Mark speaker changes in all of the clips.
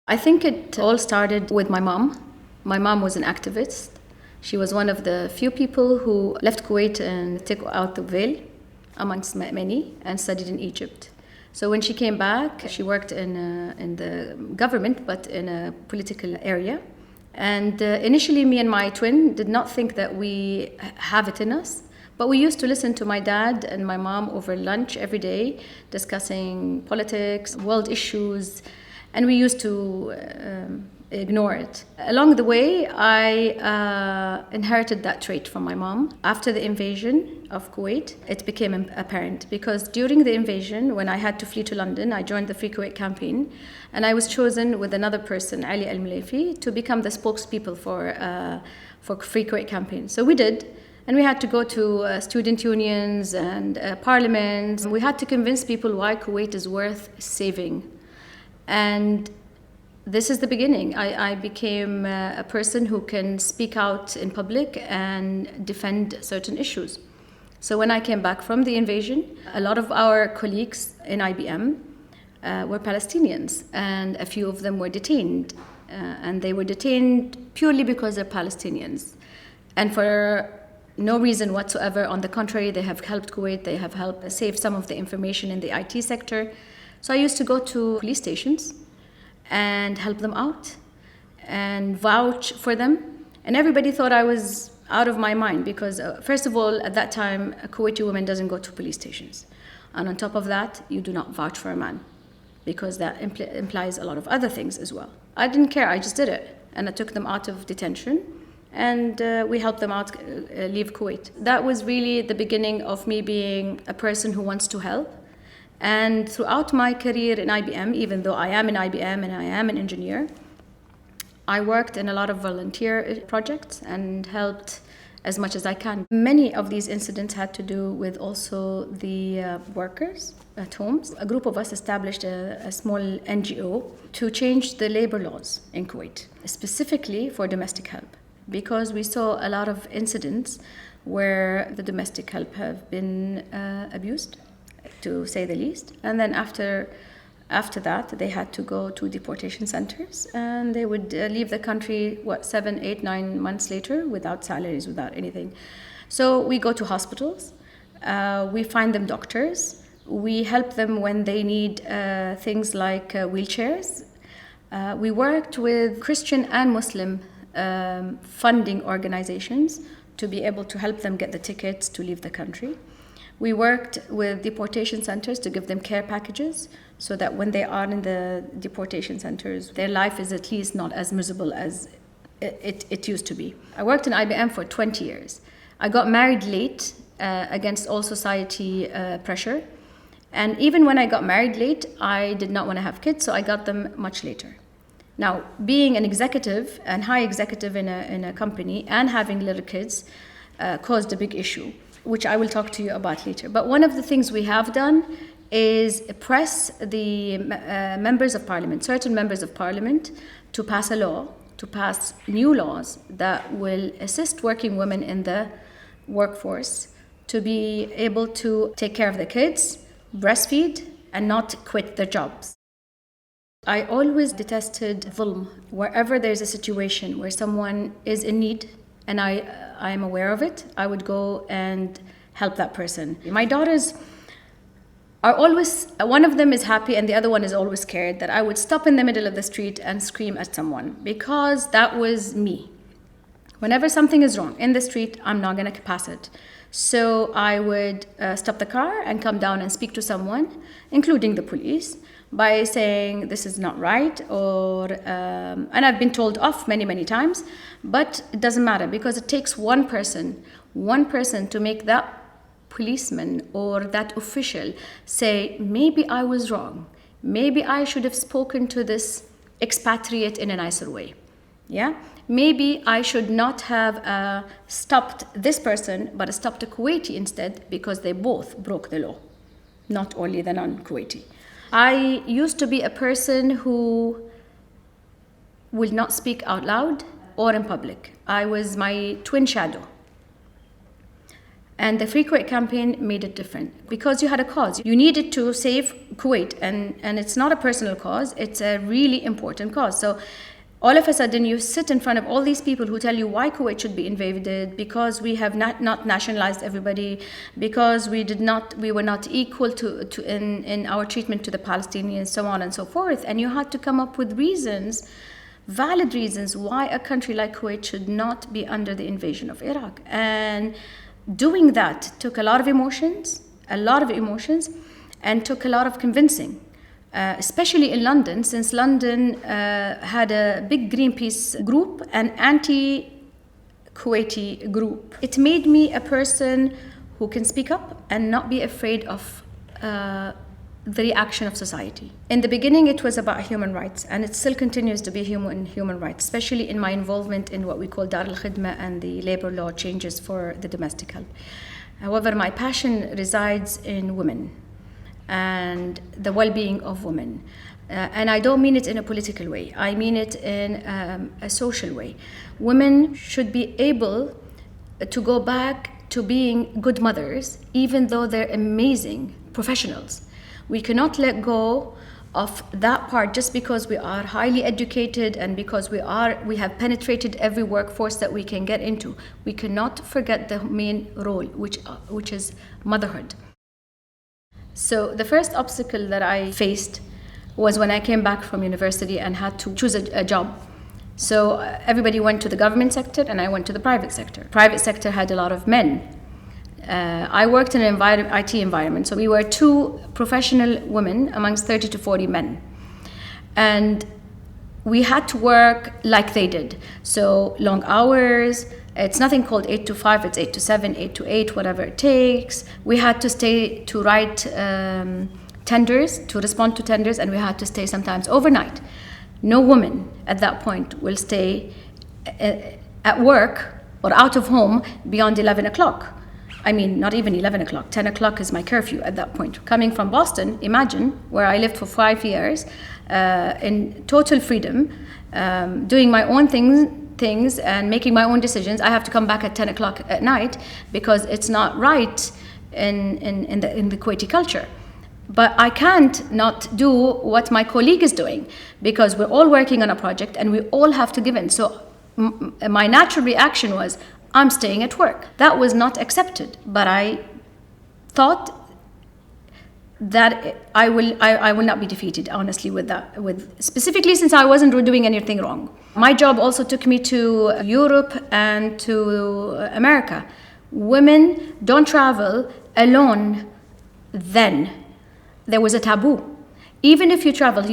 Speaker 1: I think it all started with my mom. My mom was an activist. She was one of the few people who left Kuwait and took out the veil amongst many and studied in Egypt. So when she came back, she worked in the government, but in a political area. And initially, me and my twin did not think that we have it in us. But we used to listen to my dad and my mom over lunch every day, discussing politics, world issues, and we used to ignore it. Along the way, I inherited that trait from my mom. After the invasion of Kuwait, it became apparent because during the invasion, when I had to flee to London, I joined the Free Kuwait Campaign, and I was chosen with another person, Ali Al-Mulayfi, to become the spokespeople for Free Kuwait Campaign. So we did. And we had to go to student unions and parliaments. We had to convince people why Kuwait is worth saving. And this is the beginning. I became a person who can speak out in public and defend certain issues. So when I came back from the invasion, a lot of our colleagues in IBM were Palestinians, and a few of them were detained. And they were detained purely because they're Palestinians. And for no reason whatsoever. On the contrary, they have helped Kuwait. They have helped save some of the information in the IT sector. So I used to go to police stations and help them out and vouch for them. And everybody thought I was out of my mind because, first of all, at that time, a Kuwaiti woman doesn't go to police stations. And on top of that, you do not vouch for a man because that implies a lot of other things as well. I didn't care. I just did it. And I took them out of detention. And we helped them out leave Kuwait. That was really the beginning of me being a person who wants to help. And throughout my career in IBM, even though I am in IBM and I am an engineer, I worked in a lot of volunteer projects and helped as much as I can. Many of these incidents had to do with also the workers at homes. A group of us established a small NGO to change the labor laws in Kuwait, specifically for domestic help, because we saw a lot of incidents where the domestic help have been abused, to say the least. And then after that, they had to go to deportation centers, and they would leave the country, 7, 8, 9 months later without salaries, without anything. So we go to hospitals, we find them doctors, we help them when they need things like wheelchairs. We worked with Christian and Muslim funding organizations to be able to help them get the tickets to leave the country. We worked with deportation centers to give them care packages so that when they are in the deportation centers, their life is at least not as miserable as it used to be. I worked in IBM for 20 years. I got married late against all society pressure. And even when I got married late, I did not want to have kids, so I got them much later. Now, being an executive and high executive in a company and having little kids caused a big issue, which I will talk to you about later. But one of the things we have done is press the members of parliament, certain members of parliament, to pass a law, to pass new laws that will assist working women in the workforce to be able to take care of the kids, breastfeed, and not quit their jobs. I always detested dhulm. Wherever there's a situation where someone is in need and I am aware of it, I would go and help that person. My daughters are always, one of them is happy and the other one is always scared that I would stop in the middle of the street and scream at someone, because that was me. Whenever something is wrong in the street, I'm not going to pass it. So I would stop the car and come down and speak to someone, including the police, by saying this is not right, or and I've been told off many times, but it doesn't matter, because it takes one person to make that policeman or that official say, maybe I was wrong, maybe I should have spoken to this expatriate in a nicer way. Yeah, maybe I should not have stopped this person, but stopped a Kuwaiti instead, because they both broke the law, not only the non-Kuwaiti. I used to be a person who will not speak out loud or in public. I was my twin shadow. And the Free Kuwait campaign made it different, because you had a cause. You needed to save Kuwait, and it's not a personal cause, it's a really important cause. So all of a sudden you sit in front of all these people who tell you why Kuwait should be invaded, because we have not nationalized everybody, because we were not equal to in our treatment to the Palestinians, so on and so forth. And you had to come up with reasons, valid reasons, why a country like Kuwait should not be under the invasion of Iraq. And doing that took a lot of emotions, and took a lot of convincing, especially in London, since London had a big Greenpeace group, an anti-Kuwaiti group. It made me a person who can speak up and not be afraid of the reaction of society. In the beginning, it was about human rights, and it still continues to be human rights, especially in my involvement in what we call Dar al-Khidma and the labor law changes for the domestic help. However, my passion resides in women and the well-being of women. And I don't mean it in a political way. I mean it in a social way. Women should be able to go back to being good mothers, even though they're amazing professionals. We cannot let go of that part just because we are highly educated and because we have penetrated every workforce that we can get into. We cannot forget the main role, which is motherhood. So the first obstacle that I faced was when I came back from university and had to choose a job. So everybody went to the government sector and I went to the private sector. Private sector had a lot of men. I worked in an IT environment, so we were 2 professional women amongst 30 to 40 men. And we had to work like they did. So long hours, it's nothing called 8 to 5, it's 8 to 7, 8 to 8, whatever it takes. We had to stay to write tenders, to respond to tenders, and we had to stay sometimes overnight. No woman at that point will stay at work or out of home beyond 11 o'clock. I mean, not even 11 o'clock, 10 o'clock is my curfew at that point. Coming from Boston, imagine, where I lived for 5 years, in total freedom, doing my own things and making my own decisions. I have to come back at 10 o'clock at night because it's not right in the Kuwaiti culture. But I can't not do what my colleague is doing because we're all working on a project and we all have to give in. So my natural reaction was, I'm staying at work. That was not accepted, but I thought that I will not be defeated, honestly, with that. Specifically since I wasn't doing anything wrong. My job also took me to Europe and to America. Women don't travel alone then. There was a taboo. Even if you travel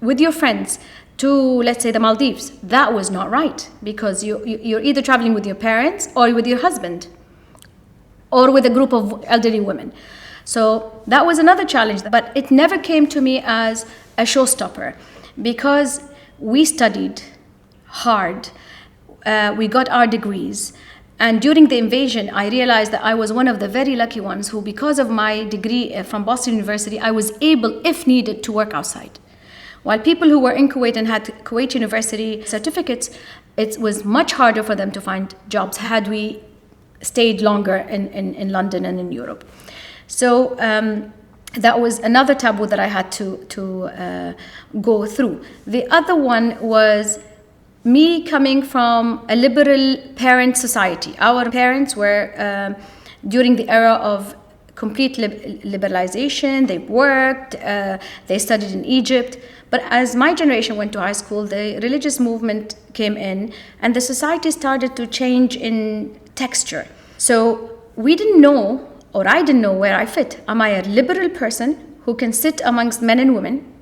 Speaker 1: with your friends to, let's say, the Maldives, that was not right because you're either traveling with your parents or with your husband or with a group of elderly women. So that was another challenge, but it never came to me as a showstopper because we studied hard, we got our degrees, and during the invasion, I realized that I was one of the very lucky ones who, because of my degree from Boston University, I was able, if needed, to work outside. While people who were in Kuwait and had Kuwait University certificates, it was much harder for them to find jobs had we stayed longer in London and in Europe. So that was another taboo that I had to go through. The other one was me coming from a liberal parent society. Our parents were, during the era of complete liberalization, they worked, they studied in Egypt. But as my generation went to high school, the religious movement came in and the society started to change in texture. So we didn't know, or I didn't know where I fit. Am I a liberal person who can sit amongst men and women?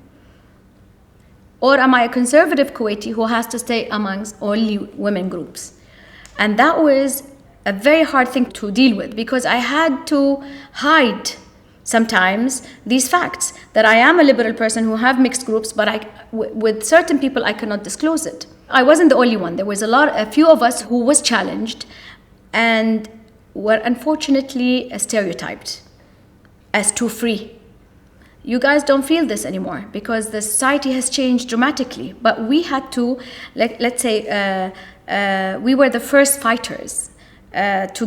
Speaker 1: Or am I a conservative Kuwaiti who has to stay amongst only women groups? And that was a very hard thing to deal with because I had to hide sometimes these facts that I am a liberal person who have mixed groups, but with certain people I cannot disclose it. I wasn't the only one. There was a few of us who was challenged and were unfortunately stereotyped as too free. You guys don't feel this anymore because the society has changed dramatically. But we had to, let's say, we were the first fighters to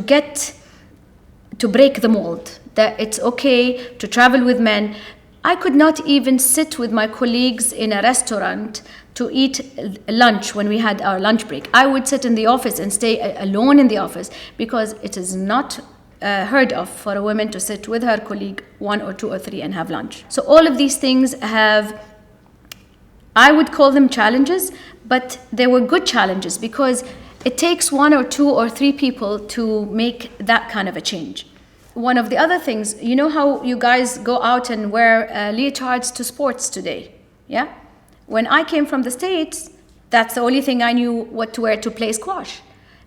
Speaker 1: break the mold, that it's okay to travel with men. I could not even sit with my colleagues in a restaurant to eat lunch when we had our lunch break. I would sit in the office and stay alone in the office because it is not heard of for a woman to sit with her colleague 1 or 2 or 3 and have lunch. So all of these things I would call them challenges, but they were good challenges because it takes 1 or 2 or 3 people to make that kind of a change. One of the other things, you know how you guys go out and wear leotards to sports today, yeah? When I came from the States, that's the only thing I knew what to wear to play squash.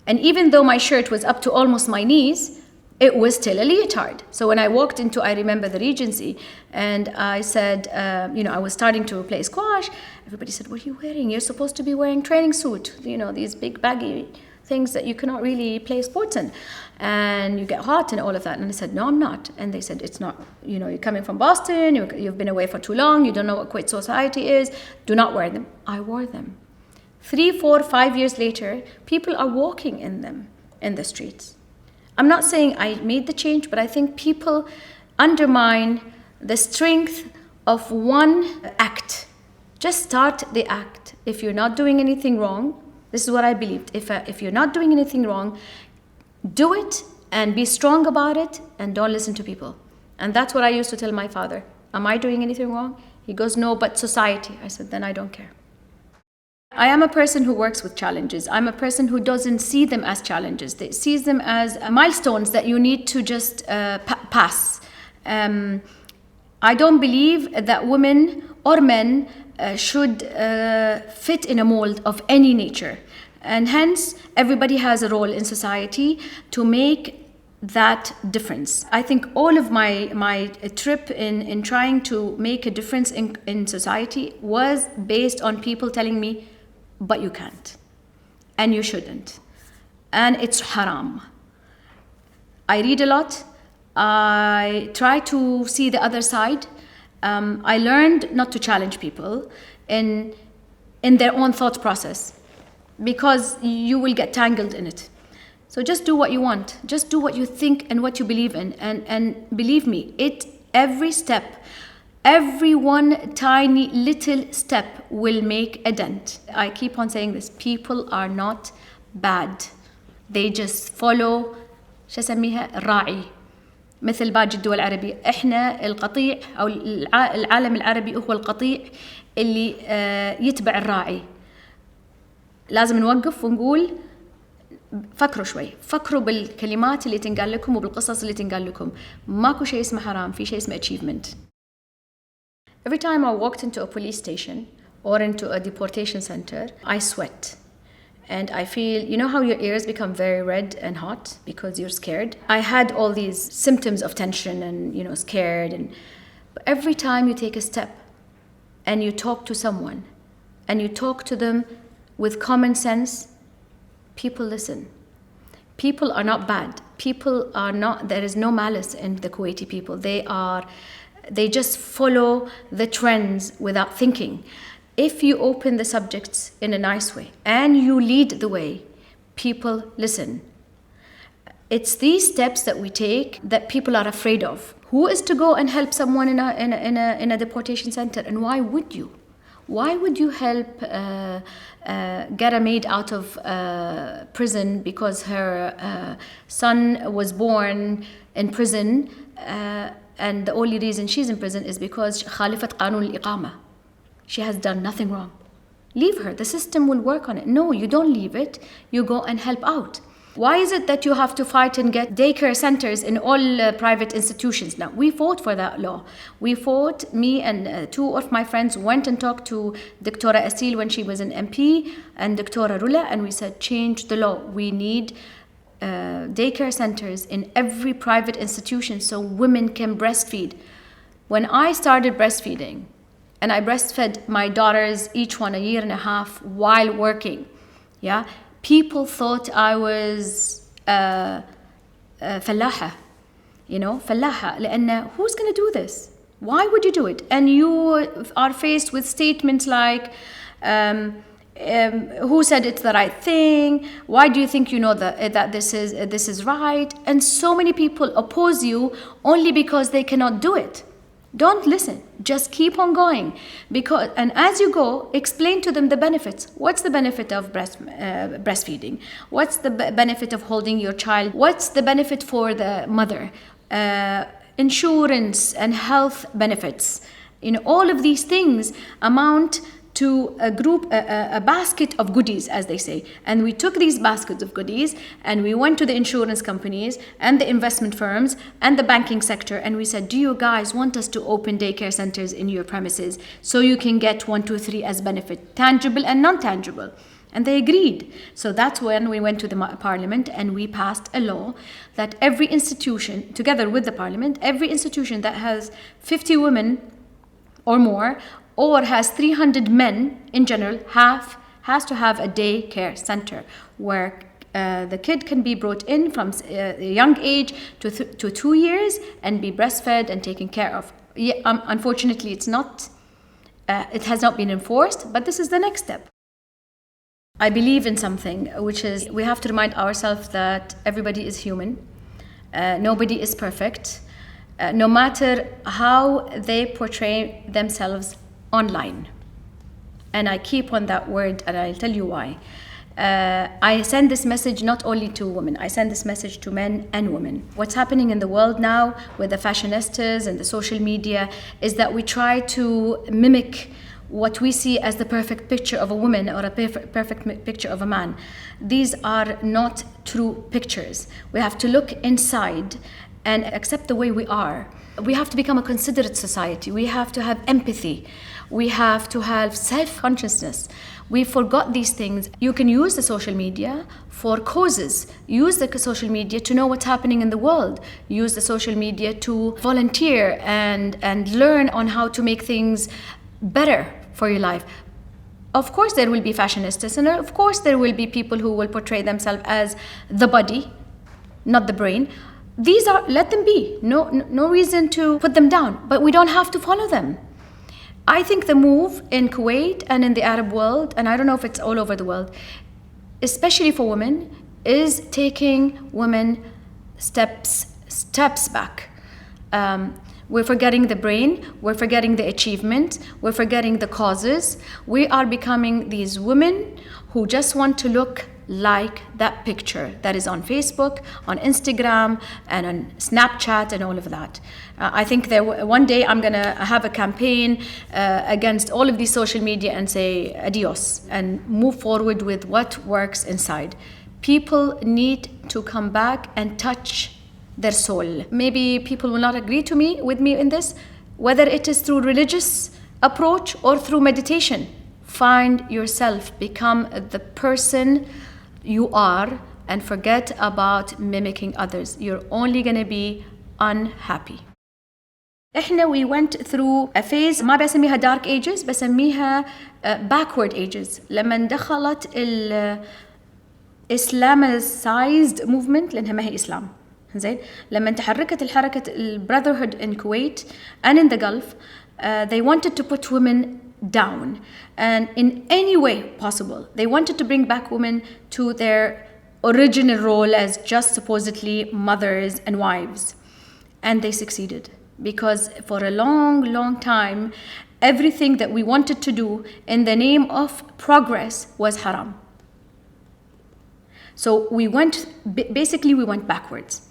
Speaker 1: And even though my shirt was up to almost my knees, it was still a leotard. So when I walked into, I remember the Regency, and I said, I was starting to play squash. Everybody said, what are you wearing? You're supposed to be wearing training suit, these big baggy things that you cannot really play sports in. And you get hot and all of that. And I said, no, I'm not. And they said, it's not, you're coming from Boston, you've been away for too long, you don't know what Kuwait society is, do not wear them. I wore them. 3, 4, 5 years later, people are walking in them in the streets. I'm not saying I made the change, but I think people undermine the strength of one act. Just start the act. If you're not doing anything wrong, this is what I believed. If you're not doing anything wrong, do it and be strong about it and don't listen to people. And that's what I used to tell my father. Am I doing anything wrong? He goes, no, but society. I said, then I don't care. I am a person who works with challenges. I'm a person who doesn't see them as challenges. They sees them as milestones that you need to just pass. I don't believe that women or men should fit in a mold of any nature. And hence, everybody has a role in society to make that difference. I think all of my trip in trying to make a difference in society was based on people telling me, but you can't, and you shouldn't, and it's haram. I read a lot. I try to see the other side. I learned not to challenge people in their own thought process, because you will get tangled in it. So just do what you want. Just do what you think and what you believe in. And believe me, every step, every one tiny little step will make a dent. I keep on saying this. People are not bad. They just follow شو اسميها الراعي. مثل باقي الدول العربية. احنا القطيع أو العالم العربي هو القطيع اللي يتبع الراعي. لازم نوقف ونقول فكروا شوي. فكروا بالكلمات اللي تنقال لكم وبالقصص اللي تنقال لكم. ماكو شيء اسمه حرام. في شيء اسمه achievement. Every time I walked into a police station or into a deportation center, I sweat. And I feel, you know how your ears become very red and hot because you're scared? I had all these symptoms of tension and, scared. But every time you take a step and you talk to someone and you talk to them with common sense, people listen. People are not bad. There is no malice in the Kuwaiti people. They just follow the trends without thinking. If you open the subjects in a nice way and you lead the way, people listen. It's these steps that we take that people are afraid of. Who is to go and help someone in a deportation center, and why would you? Why would you help get a maid out of prison because her son was born in prison, and the only reason she's in prison is because خالفت قانون الإقامة. She has done nothing wrong. Leave her. The system will work on it. No, you don't leave it. You go and help out. Why is it that you have to fight and get daycare centers in all private institutions? Now, we fought for that law. Me and 2 of my friends went and talked to Dr. Asil when she was an MP and Dr. Rula, and we said, change the law. We need daycare centers in every private institution so women can breastfeed. When I started breastfeeding, and I breastfed my daughters, each one 1.5 years while working, yeah, people thought I was فلاحة, you know, فلاحة, لأن who's going to do this? Why would you do it? And you are faced with statements like, who said it's the right thing? Why do you think you know that this is right? And so many people oppose you only because they cannot do it. Don't listen. Just keep on going. And as you go, explain to them the benefits. What's the benefit of breastfeeding? What's the benefit of holding your child? What's the benefit for the mother? Insurance and health benefits. You know, all of these things amount to a basket of goodies, as they say. And we took these baskets of goodies and we went to the insurance companies and the investment firms and the banking sector, and we said, do you guys want us to open daycare centers in your premises so you can get 1, 2, 3 as benefit, tangible and non-tangible? And they agreed. So that's when we went to the parliament and we passed a law that every institution, together with the parliament, every institution that has 50 women or more, or has 300 men in general, has to have a daycare center where the kid can be brought in from a young age to 2 years and be breastfed and taken care of. Unfortunately, it has not been enforced, but this is the next step. I believe in something, which is we have to remind ourselves that everybody is human. Nobody is perfect, no matter how they portray themselves online. And I keep on that word, and I'll tell you why. I send this message not only to women, I send this message to men and women. What's happening in the world now with the fashionistas and the social media is that we try to mimic what we see as the perfect picture of a woman or a perfect picture of a man. These are not true pictures. We have to look inside and accept the way we are. We have to become a considerate society. We have to have empathy. We have to have self-consciousness. We forgot these things. You can use the social media for causes. Use the social media to know what's happening in the world. Use the social media to volunteer and learn on how to make things better for your life. Of course there will be fashionistas, and of course there will be people who will portray themselves as the body, not the brain. These are, let them be. No reason to put them down, but we don't have to follow them. I think the move in Kuwait and in the Arab world, and I don't know if it's all over the world, especially for women, is taking women steps back. We're forgetting the brain, we're forgetting the achievement, we're forgetting the causes. We are becoming these women who just want to look like that picture that is on Facebook, on Instagram, and on Snapchat, and all of that. I think that one day I'm gonna have a campaign against all of these social media and say adios, and move forward with what works inside. People need to come back and touch their soul. Maybe people will not agree with me in this, whether it is through religious approach or through meditation. Find yourself, become the person you are, and forget about mimicking others. You're only gonna be unhappy. we went through a phase ما بسميها dark ages، بسميها backward ages. لما دخلت Islamicized movement، لأنها ما هي إسلام. زين، لما تحركت الحركة brotherhood in Kuwait and in the Gulf, they wanted to put women down, and in any way possible they wanted to bring back women to their original role as just supposedly mothers and wives, and they succeeded, because for a long time everything that we wanted to do in the name of progress was haram. So we went backwards.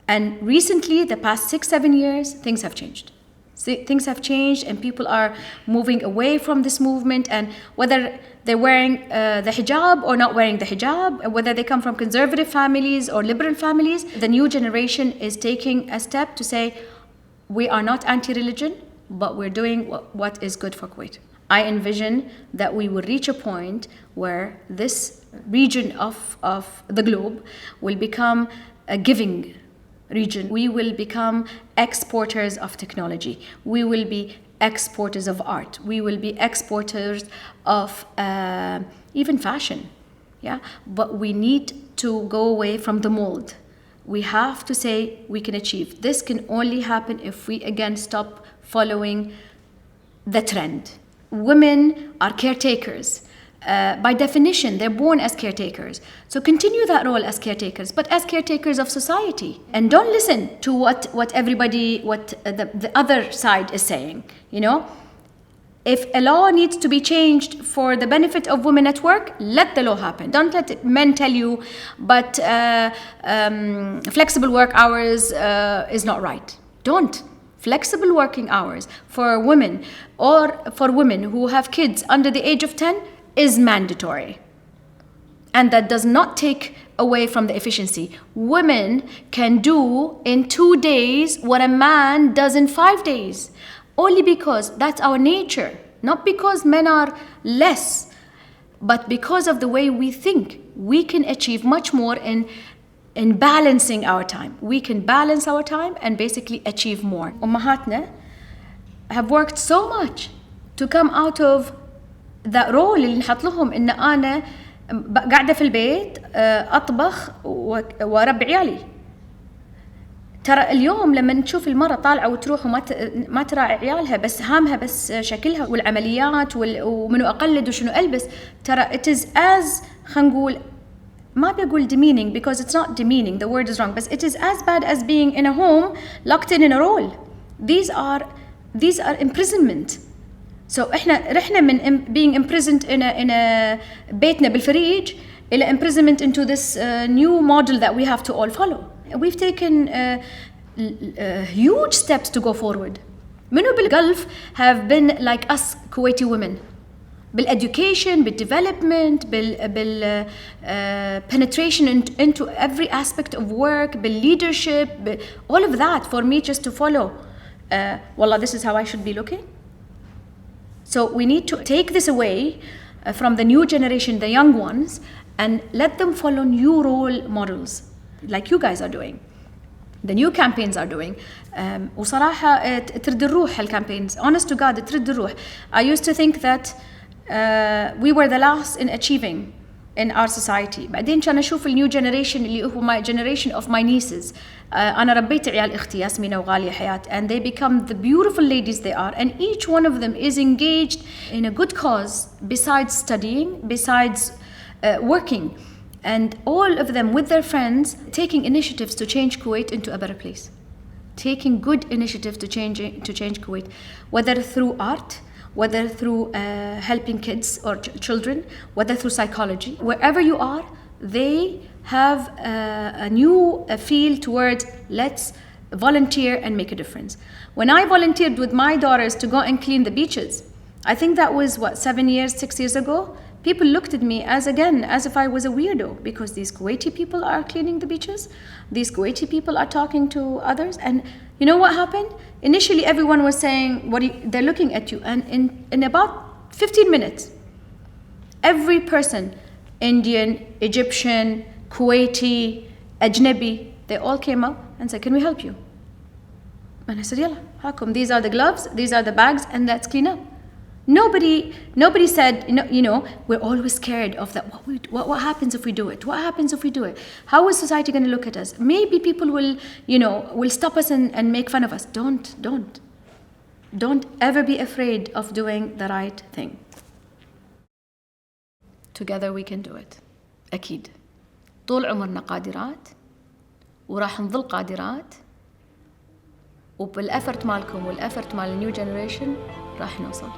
Speaker 1: And recently, the past 6-7 years, things have changed. Things have changed, and people are moving away from this movement, and whether they're wearing the hijab or not wearing the hijab, whether they come from conservative families or liberal families, the new generation is taking a step to say, we are not anti-religion, but we're doing what is good for Kuwait. I envision that we will reach a point where this region of the globe will become a giving region. We will become exporters of technology. We will be exporters of art. We will be exporters of even fashion. Yeah, but we need to go away from the mold. We have to say we can achieve. This can only happen if we again stop following the trend. Women are caretakers. By definition, they're born as caretakers. So continue that role as caretakers, but as caretakers of society. And don't listen to what the other side is saying, you know? If a law needs to be changed for the benefit of women at work, let the law happen. Don't let men tell you, but flexible work hours is not right. Don't. Flexible working hours for women or for women who have kids under the age of 10 is mandatory. And that does not take away from the efficiency. Women can do in 2 days what a man does in 5 days. Only because that's our nature. Not because men are less, but because of the way we think. We can achieve much more in balancing our time. We can balance our time and basically achieve more. Ummahatna have worked so much to come out of that role اللي نحط لهم إن أنا قاعدة في البيت أطبخ وأربي عيالي. ترى اليوم لما نشوف المرة طالعة وتروح وما تراعي عيالها بس هامها بس شكلها والعمليات ومنو أقلد وشنو ألبس، ترى it is as خلينا نقول ما بقول demeaning because it's not demeaning, the word is wrong, but it is as bad as being in a home locked in a role. These are imprisonment. So إحنا رحنا من being imprisoned in a بيتنا بالفريج إلى imprisonment into this new model that we have to all follow. We've taken huge steps to go forward. منو بالغلف have been like us Kuwaiti women. بالeducation, بالdevelopment, penetration into every aspect of work, بالleadership, all of that for me just to follow. Wallah, this is how I should be looking. So we need to take this away from the new generation, the young ones, and let them follow new role models like you guys are doing. The new campaigns are doing. وصراحة ترد الروح الcampaigns. Honest to God, ترد الروح. I used to think that we were the last in achieving in our society. بعدين كان أشوف new generation اللي هو my generation of my nieces. أنا ربيت عيال أختي ياسمينة وغالية حياة, and they become the beautiful ladies they are, and each one of them is engaged in a good cause besides studying, besides working, and all of them with their friends taking initiatives to change Kuwait into a better place, taking good initiatives to change Kuwait, whether through art, whether through helping kids or children, whether through psychology. Wherever you are, they have a new feel towards let's volunteer and make a difference. When I volunteered with my daughters to go and clean the beaches, I think that was 6 years ago, people looked at me as if I was a weirdo, because these Kuwaiti people are cleaning the beaches, these Kuwaiti people are talking to others, and you know what happened? Initially everyone was saying, they're looking at you, and in about 15 minutes, every person, Indian, Egyptian, Kuwaiti, Ajnabi, they all came up and said, can we help you? And I said, yalla, hakum, these are the gloves, these are the bags, and let's clean up. Nobody said, you know, we're always scared of that. What happens if we do it? What happens if we do it? How is society going to look at us? Maybe people will stop us and make fun of us. Don't ever be afraid of doing the right thing. Together we can do it. أكيد. طول عمرنا قادرات وراح نظل قادرات, وبالأفرت مالكم والأفرت مال النيو جنريشن راح نوصل.